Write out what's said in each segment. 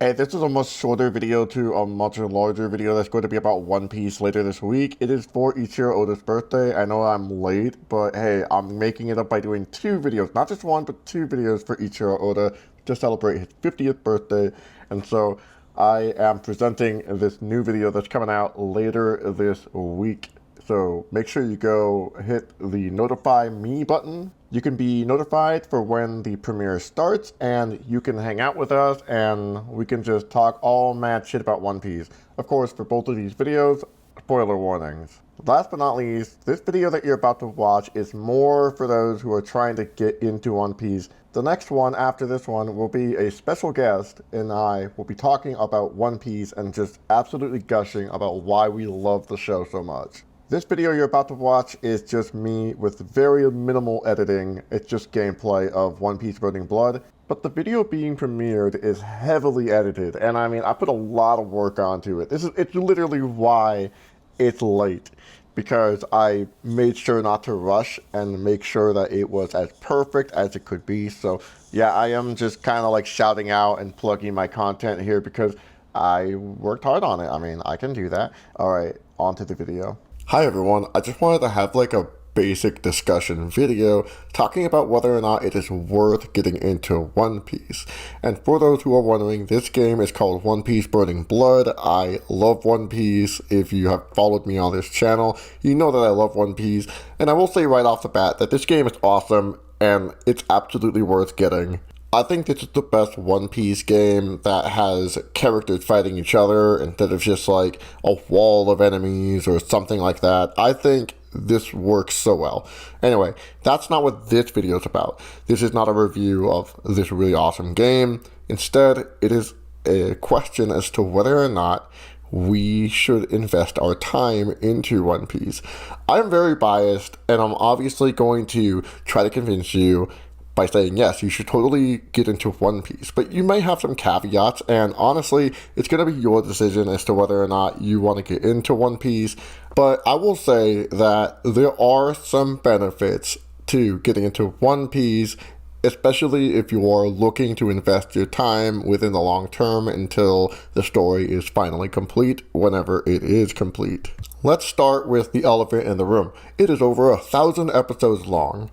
Hey, this is a much shorter video to a much larger video that's going to be about One Piece later this week. It is for Ichiro Oda's birthday. I know I'm late, but hey, I'm making it up by doing two videos. Not just one, but two videos for Ichiro Oda to celebrate his 50th birthday. And so I am presenting this new video that's coming out later this week. So make sure you go hit the notify me button. You can be notified for when the premiere starts, and you can hang out with us and we can just talk all mad shit about One Piece. Of course, for both of these videos, spoiler warnings. Last but not least, this video that you're about to watch is more for those who are trying to get into One Piece. The next one after this one will be a special guest, and I will be talking about One Piece and just absolutely gushing about why we love the show so much. This video you're about to watch is just me with very minimal editing. It's just gameplay of One Piece Burning Blood. But the video being premiered is heavily edited, and I mean, I put a lot of work onto it. It's literally why it's late, because I made sure not to rush and make sure that it was as perfect as it could be. So yeah, I am just kind of like shouting out and plugging my content here because I worked hard on it. I mean, I can do that. All right, on to the video. Hi everyone, I just wanted to have like a basic discussion video talking about whether or not it is worth getting into One Piece. And for those who are wondering, this game is called One Piece Burning Blood. I love One Piece. If you have followed me on this channel, you know that I love One Piece. And I will say right off the bat that this game is awesome and it's absolutely worth getting. I think this is the best One Piece game that has characters fighting each other instead of just like a wall of enemies or something like that. I think this works so well. Anyway, that's not what this video is about. This is not a review of this really awesome game. Instead, it is a question as to whether or not we should invest our time into One Piece. I'm very biased, and I'm obviously going to try to convince you by saying, yes, you should totally get into One Piece. But you may have some caveats, and honestly, it's going to be your decision as to whether or not you want to get into One Piece. But I will say that there are some benefits to getting into One Piece, especially if you are looking to invest your time within the long term until the story is finally complete, whenever it is complete. Let's start with the elephant in the room. It is over 1,000 episodes long.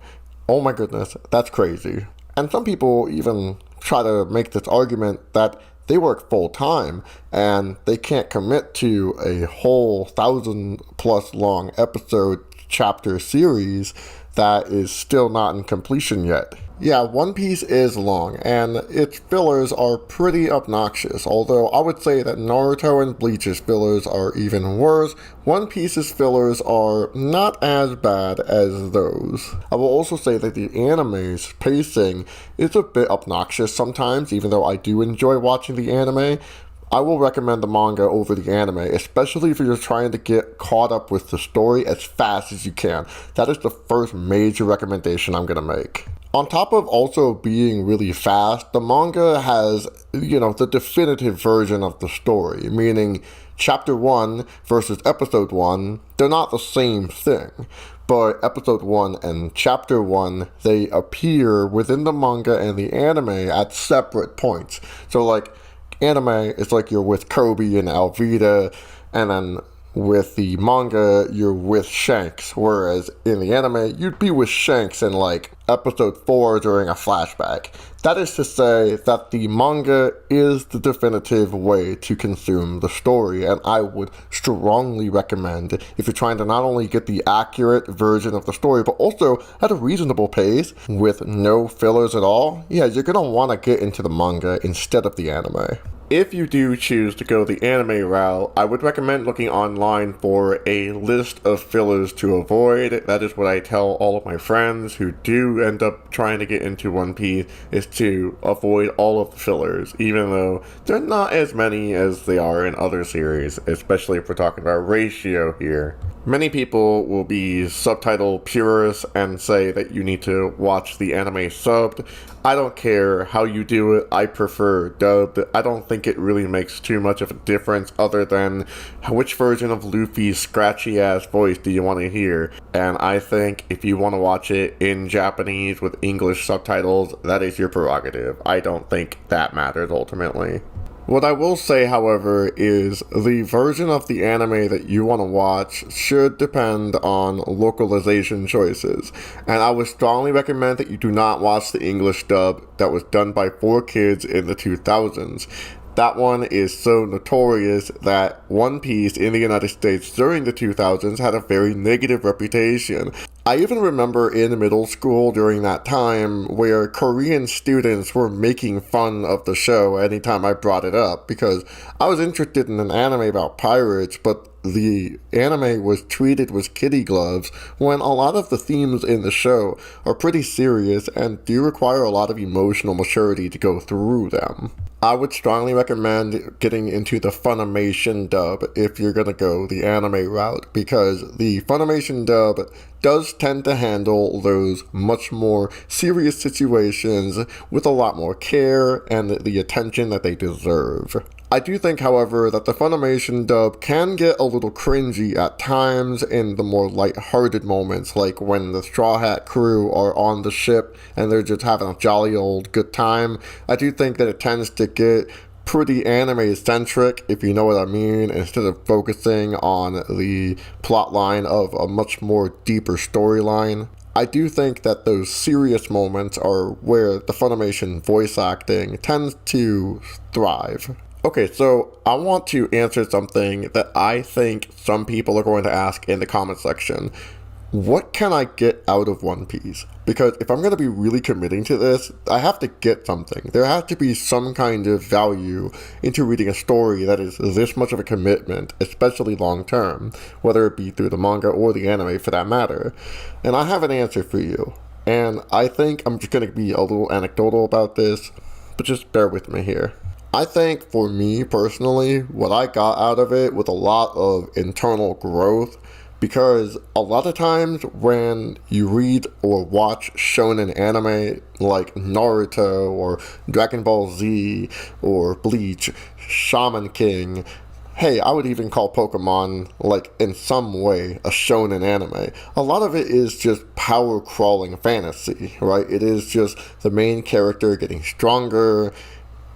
Oh my goodness, that's crazy. And some people even try to make this argument that they work full time and they can't commit to a whole 1,000+ long episode chapter series that is still not in completion yet. Yeah, One Piece is long, and its fillers are pretty obnoxious, although I would say that Naruto and Bleach's fillers are even worse. One Piece's fillers are not as bad as those. I will also say that the anime's pacing is a bit obnoxious sometimes, even though I do enjoy watching the anime. I will recommend the manga over the anime, especially if you're trying to get caught up with the story as fast as you can. That is the first major recommendation I'm going to make. On top of also being really fast, the manga has, the definitive version of the story, meaning chapter 1 versus episode 1, they're not the same thing. But episode 1 and chapter 1, they appear within the manga and the anime at separate points. So like, anime is like you're with Kobe and Alvida, and then with the manga, you're with Shanks, whereas in the anime, you'd be with Shanks in like episode 4 during a flashback. That is to say that the manga is the definitive way to consume the story, and I would strongly recommend, if you're trying to not only get the accurate version of the story, but also at a reasonable pace with no fillers at all, yeah, you're gonna want to get into the manga instead of the anime. If you do choose to go the anime route, I would recommend looking online for a list of fillers to avoid. That is what I tell all of my friends who do end up trying to get into One Piece, is to avoid all of the fillers, even though they're not as many as they are in other series, especially if we're talking about ratio here. Many people will be subtitle purists and say that you need to watch the anime subbed. I don't care how you do it, I prefer dubbed. I don't think it really makes too much of a difference other than which version of Luffy's scratchy ass voice do you want to hear. And I think if you want to watch it in Japanese with English subtitles, that is your prerogative. I don't think that matters ultimately. What I will say, however, is the version of the anime that you want to watch should depend on localization choices, and I would strongly recommend that you do not watch the English dub that was done by 4Kids in the 2000s. That one is so notorious that One Piece in the United States during the 2000s had a very negative reputation. I even remember in middle school during that time where Korean students were making fun of the show anytime I brought it up because I was interested in an anime about pirates, but the anime was treated with kitty gloves when a lot of the themes in the show are pretty serious and do require a lot of emotional maturity to go through them. I would strongly recommend getting into the Funimation dub if you're gonna go the anime route, because the Funimation dub does tend to handle those much more serious situations with a lot more care and the attention that they deserve. I do think, however, that the Funimation dub can get a little cringy at times in the more light-hearted moments, like when the Straw Hat crew are on the ship and they're just having a jolly old good time. I do think that it tends to get pretty anime-centric, if you know what I mean, instead of focusing on the plotline of a much more deeper storyline. I do think that those serious moments are where the Funimation voice acting tends to thrive. Okay, so I want to answer something that I think some people are going to ask in the comment section. What can I get out of One Piece? Because if I'm going to be really committing to this, I have to get something. There has to be some kind of value into reading a story that is this much of a commitment, especially long term, whether it be through the manga or the anime for that matter. And I have an answer for you. And I think I'm just going to be a little anecdotal about this, but just bear with me here. I think for me personally, what I got out of it was a lot of internal growth, because a lot of times when you read or watch shonen anime like Naruto or Dragon Ball Z or Bleach, Shaman King, hey, I would even call Pokemon, like, in some way, a shonen anime. A lot of it is just power-crawling fantasy, right? It is just the main character getting stronger,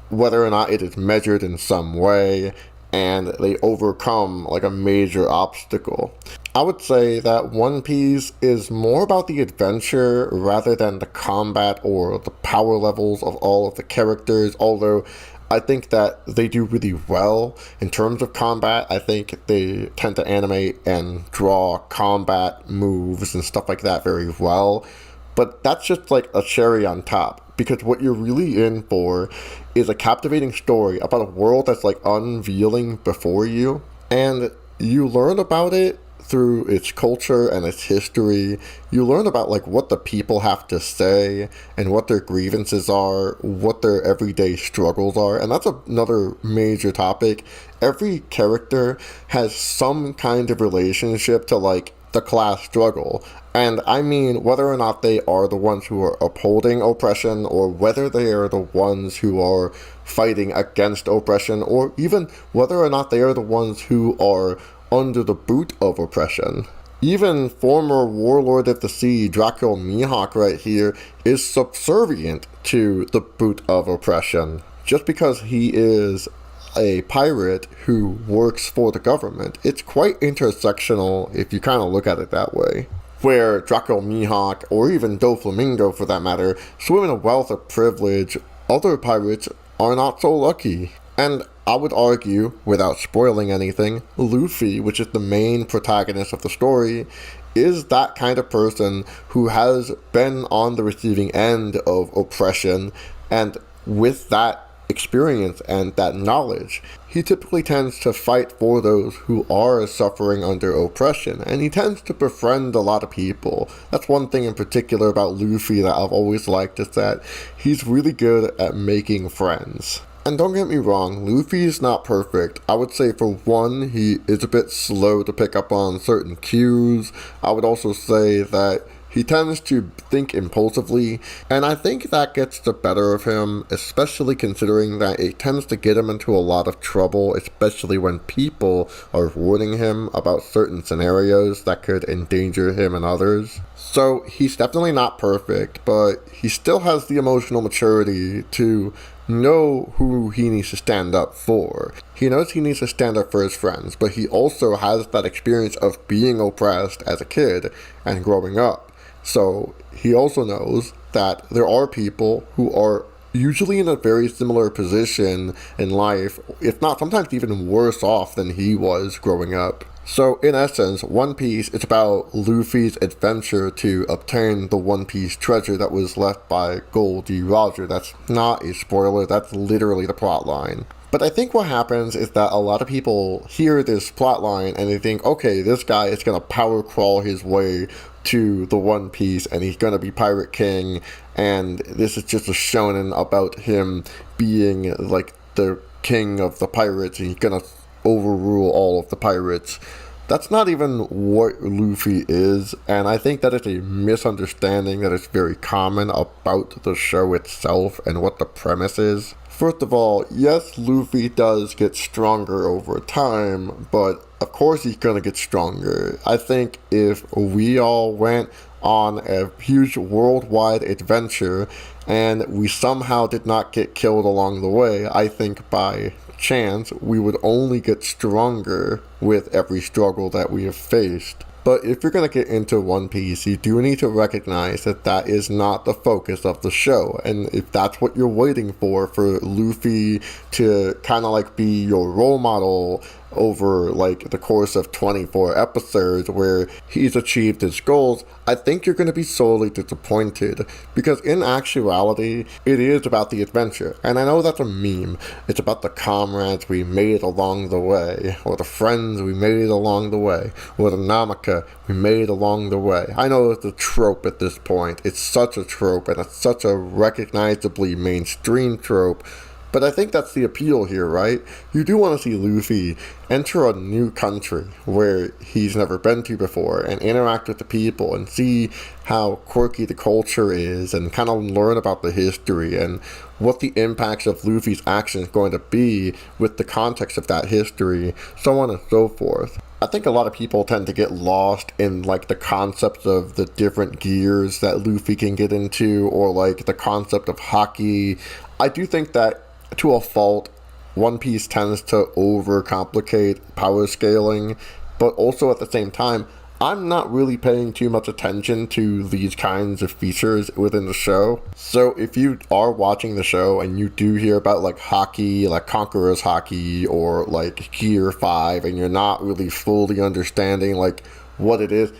whether or not it is measured in some way, and they overcome like a major obstacle. I would say that One Piece is more about the adventure rather than the combat or the power levels of all of the characters, although I think that they do really well in terms of combat. I think they tend to animate and draw combat moves and stuff like that very well. But that's just like a cherry on top, because what you're really in for is a captivating story about a world that's like unveiling before you, and you learn about it through its culture and its history. You learn about like what the people have to say and what their grievances are, what their everyday struggles are, and that's another major topic. Every character has some kind of relationship to like the class struggle. And I mean, whether or not they are the ones who are upholding oppression, or whether they are the ones who are fighting against oppression, or even whether or not they are the ones who are under the boot of oppression. Even former warlord of the sea, Dracul Mihawk right here, is subservient to the boot of oppression. Just because he is a pirate who works for the government, it's quite intersectional if you kind of look at it that way. Where Dracul Mihawk, or even Doflamingo for that matter, swim in a wealth of privilege, other pirates are not so lucky. And I would argue, without spoiling anything, Luffy, which is the main protagonist of the story, is that kind of person who has been on the receiving end of oppression, and with that experience and that knowledge, he typically tends to fight for those who are suffering under oppression, and he tends to befriend a lot of people. That's one thing in particular about Luffy that I've always liked, is that he's really good at making friends. And don't get me wrong, Luffy is not perfect. I would say for one, he is a bit slow to pick up on certain cues. I would also say that he tends to think impulsively, and I think that gets the better of him, especially considering that it tends to get him into a lot of trouble, especially when people are warning him about certain scenarios that could endanger him and others. So he's definitely not perfect, but he still has the emotional maturity to know who he needs to stand up for. He knows he needs to stand up for his friends, but he also has that experience of being oppressed as a kid and growing up. So he also knows that there are people who are usually in a very similar position in life, if not sometimes even worse off than he was growing up. So in essence, One Piece is about Luffy's adventure to obtain the One Piece treasure that was left by Goldie Roger. That's not a spoiler, that's literally the plot line. But I think what happens is that a lot of people hear this plotline and they think, okay, this guy is going to power crawl his way to the One Piece and he's going to be Pirate King, and this is just a shonen about him being like the king of the pirates and he's going to overrule all of the pirates. That's not even what Luffy is, and I think that is a misunderstanding that is very common about the show itself and what the premise is. First of all, yes, Luffy does get stronger over time, but of course he's gonna get stronger. I think if we all went on a huge worldwide adventure and we somehow did not get killed along the way, I think by chance we would only get stronger with every struggle that we have faced. But if you're going to get into One Piece, you do need to recognize that that is not the focus of the show. And if that's what you're waiting for Luffy to kind of like be your role model over like the course of 24 episodes where he's achieved his goals, I think you're going to be sorely disappointed, because in actuality it is about the adventure. And I know that's a meme. It's about the comrades we made along the way, or the friends we made along the way, or the Namaka we made along the way. I know it's a trope at this point. It's such a trope, and it's such a recognizably mainstream trope. But I think that's the appeal here, right? You do want to see Luffy enter a new country where he's never been to before and interact with the people and see how quirky the culture is and kind of learn about the history and what the impacts of Luffy's actions going to be with the context of that history, so on and so forth. I think a lot of people tend to get lost in like the concepts of the different gears that Luffy can get into, or like the concept of hockey. I do think that to a fault, One Piece tends to overcomplicate power scaling, but also at the same time, I'm not really paying too much attention to these kinds of features within the show. So if you are watching the show and you do hear about like hockey, like Conqueror's hockey, or like Gear 5, and you're not really fully understanding like what it is,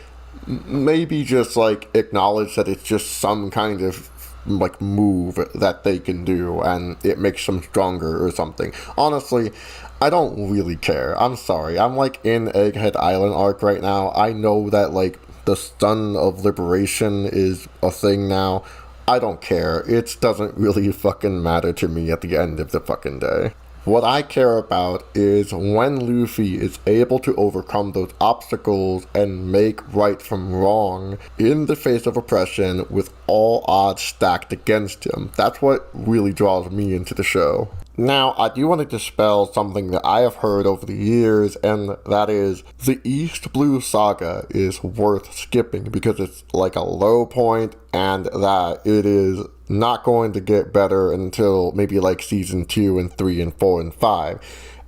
maybe just like acknowledge that it's just some kind of like move that they can do and it makes them stronger or something. Honestly, I don't really care. I'm sorry. I'm like in Egghead Island arc right now. I know that like the Sun of Liberation is a thing now. I don't care. It doesn't really fucking matter to me at the end of the fucking day. What I care about is when Luffy is able to overcome those obstacles and make right from wrong in the face of oppression with all odds stacked against him. That's what really draws me into the show. Now, I do want to dispel something that I have heard over the years, and that is the East Blue Saga is worth skipping because it's like a low point and that it is not going to get better until maybe like season 2 and 3 and 4 and 5.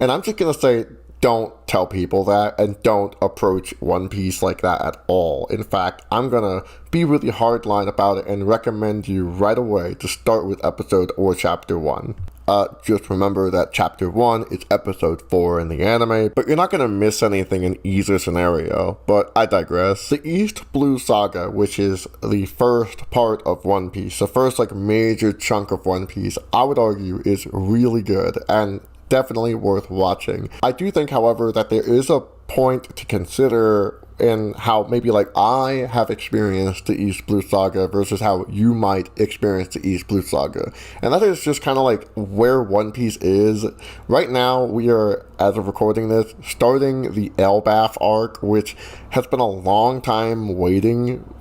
And I'm just going to say, don't tell people that, and don't approach One Piece like that at all. In fact, I'm gonna be really hardline about it and recommend you right away to start with episode or chapter 1. Just remember that chapter 1 is episode 4 in the anime, but you're not gonna miss anything in either scenario. But I digress. The East Blue Saga, which is the first part of One Piece, the first like major chunk of One Piece, I would argue is really good and definitely worth watching. I do think, however, that there is a point to consider in how maybe like I have experienced the East Blue Saga versus how you might experience the East Blue Saga. And that is just kind of like where One Piece is. Right now, we are, as of recording this, starting the Elbaf arc, which has been a long time waiting.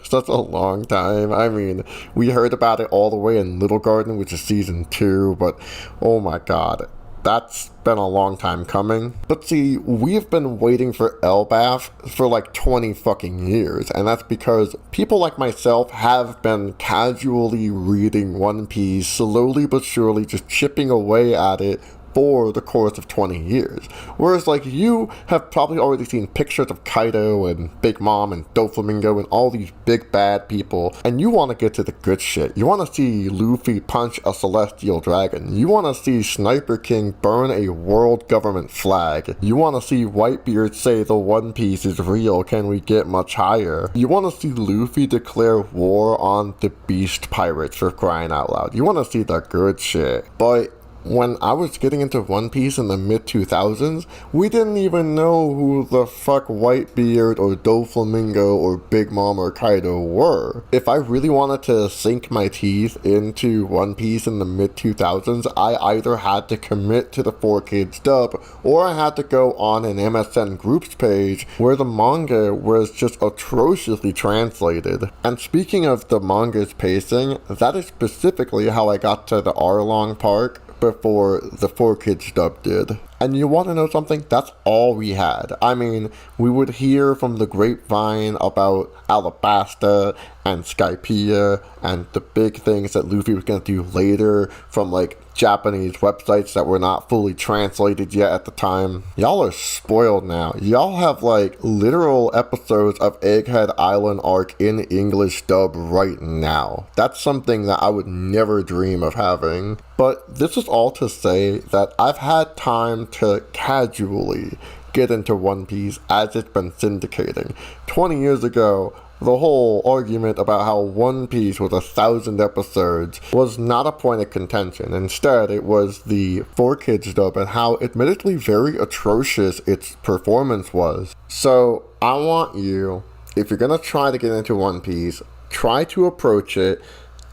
Such a long time. I mean, we heard about it all the way in Little Garden, which is season 2, but oh my god. That's been a long time coming. But see, we've been waiting for Elbaf for like 20 fucking years, and that's because people like myself have been casually reading One Piece, slowly but surely just chipping away at it for the course of 20 years. Whereas, like, you have probably already seen pictures of Kaido and Big Mom and Doflamingo and all these big bad people, and you want to get to the good shit. You want to see Luffy punch a celestial dragon. You want to see Sniper King burn a world government flag. You want to see Whitebeard say the One Piece is real, can we get much higher? You want to see Luffy declare war on the Beast Pirates, for crying out loud. You want to see the good shit. But when I was getting into One Piece in the mid-2000s, we didn't even know who the fuck Whitebeard or Doflamingo or Big Mom or Kaido were. If I really wanted to sink my teeth into One Piece in the mid-2000s, I either had to commit to the 4Kids dub, or I had to go on an MSN groups page where the manga was just atrociously translated. And speaking of the manga's pacing, that is specifically how I got to the Arlong Park before the 4Kids dub did. And you want to know something? That's all we had. I mean, we would hear from the grapevine about Alabasta and Skypiea and the big things that Luffy was going to do later from, like, Japanese websites that were not fully translated yet at the time. Y'all are spoiled now. Y'all have, like, literal episodes of Egghead Island arc in English dub right now. That's something that I would never dream of having. But this is all to say that I've had time to casually get into One Piece as it's been syndicating. 20 years ago, the whole argument about how One Piece was 1,000 episodes was not a point of contention. Instead, it was the 4Kids dub and how admittedly very atrocious its performance was. So, I want you, if you're gonna try to get into One Piece, try to approach it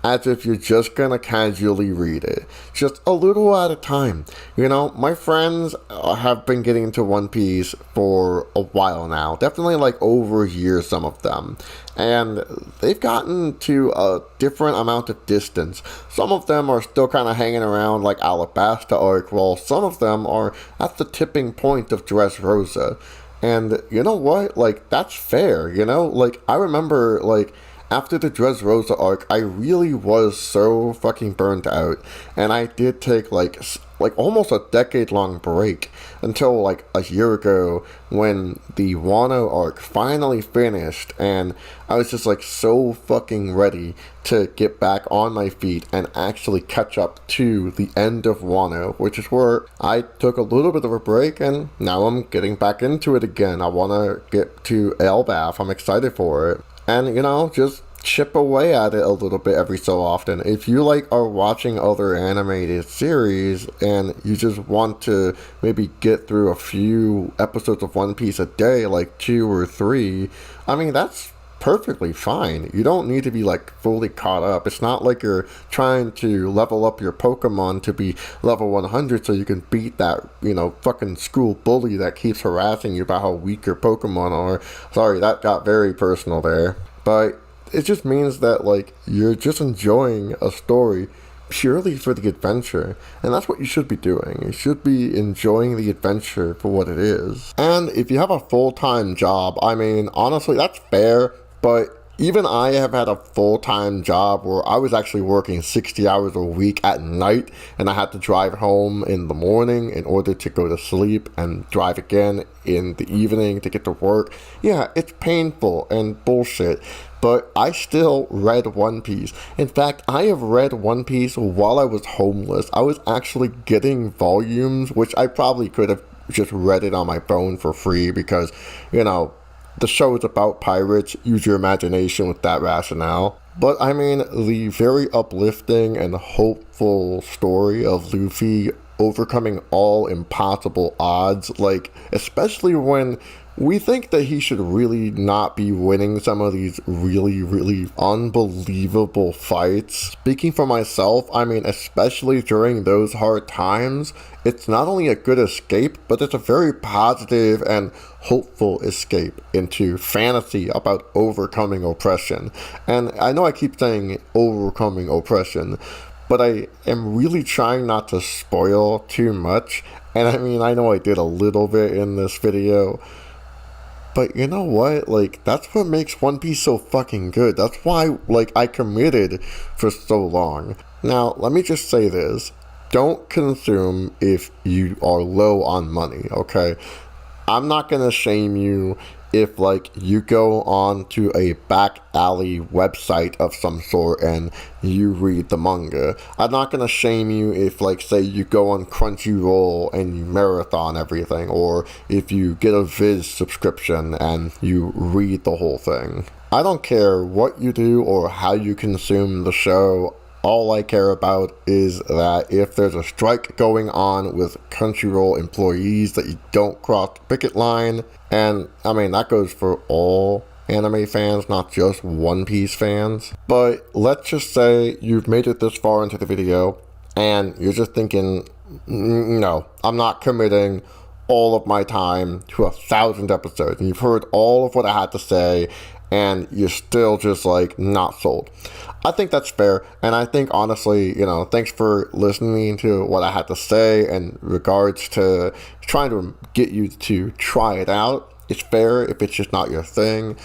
as if you're just gonna casually read it. Just a little at a time. You know, my friends have been getting into One Piece for a while now. Definitely like over a year, some of them. And they've gotten to a different amount of distance. Some of them are still kind of hanging around like Alabasta arc, while some of them are at the tipping point of Dressrosa. And you know what? Like, that's fair, you know? Like, I remember, like, after the Dressrosa arc, I really was so fucking burnt out, and I did take like almost a decade-long break until like a year ago when the Wano arc finally finished, and I was just like so fucking ready to get back on my feet and actually catch up to the end of Wano, which is where I took a little bit of a break, and now I'm getting back into it again. I want to get to Elbaf. I'm excited for it. And, you know, just chip away at it a little bit every so often. If you, like, are watching other animated series and you just want to maybe get through a few episodes of One Piece a day, like 2 or 3, I mean, that's perfectly fine. You don't need to be, like, fully caught up. It's not like you're trying to level up your Pokemon to be level 100 so you can beat that, you know, fucking school bully that keeps harassing you about how weak your Pokemon are. Sorry, that got very personal there. But it just means that, like, you're just enjoying a story purely for the adventure. And that's what you should be doing. You should be enjoying the adventure for what it is. And if you have a full-time job, I mean, honestly, that's fair. But even I have had a full-time job where I was actually working 60 hours a week at night, and I had to drive home in the morning in order to go to sleep and drive again in the evening to get to work. Yeah, it's painful and bullshit, but I still read One Piece. In fact, I have read One Piece while I was homeless. I was actually getting volumes, which I probably could have just read it on my phone for free because, you know, the show is about pirates. Use your imagination with that rationale. But I mean, the very uplifting and hopeful story of Luffy overcoming all impossible odds, like, especially when we think that he should really not be winning some of these really, really unbelievable fights. Speaking for myself, I mean, especially during those hard times, it's not only a good escape, but it's a very positive and hopeful escape into fantasy about overcoming oppression. And I know I keep saying overcoming oppression, but I am really trying not to spoil too much. And I mean, I know I did a little bit in this video, but you know what? Like, that's what makes One Piece so fucking good. That's why, like, I committed for so long. Now, let me just say this. Don't consume if you are low on money, okay? I'm not gonna shame you if, like, you go on to a back alley website of some sort and you read the manga. I'm not gonna shame you if, like, say you go on Crunchyroll and you marathon everything, or if you get a Viz subscription and you read the whole thing. I don't care what you do or how you consume the show. All I care about is that if there's a strike going on with Crunchyroll employees, that you don't cross the picket line. And I mean, that goes for all anime fans, not just One Piece fans. But let's just say you've made it this far into the video and you're just thinking, no, I'm not committing all of my time to 1,000 episodes. And you've heard all of what I had to say and you're still just, like, not sold. I think that's fair, and I think, honestly, you know, thanks for listening to what I had to say in regards to trying to get you to try it out. It's fair if it's just not your thing,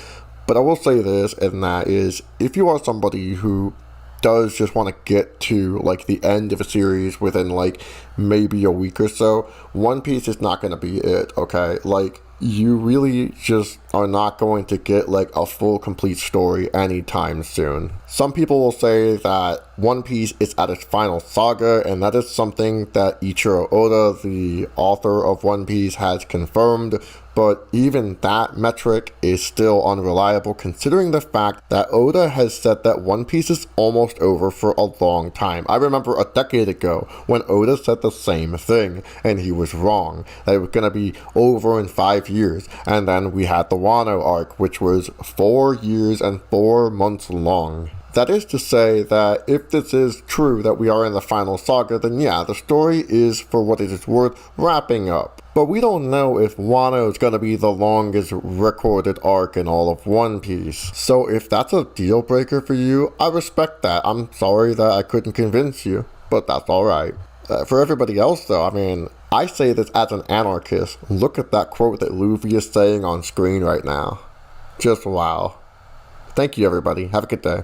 but I will say this, and that is, if you are somebody who does just want to get to, like, the end of a series within, like, maybe a week or so, One Piece is not going to be it, okay? Like, you really just are not going to get, like, a full complete story anytime soon. Some people will say that One Piece is at its final saga, and that is something that Ichiro Oda, the author of One Piece, has confirmed, but even that metric is still unreliable considering the fact that Oda has said that One Piece is almost over for a long time. I remember a decade ago when Oda said the same thing, and he was wrong, that it was going to be over in 5 years, and then we had the Wano arc, which was 4 years and 4 months long. That is to say that if this is true that we are in the final saga, then yeah, the story is, for what it is worth, wrapping up. But we don't know if Wano is going to be the longest recorded arc in all of One Piece. So if that's a deal breaker for you, I respect that. I'm sorry that I couldn't convince you, but that's alright. For everybody else though, I mean, I say this as an anarchist. Look at that quote that Luffy is saying on screen right now. Just wow. Thank you everybody. Have a good day.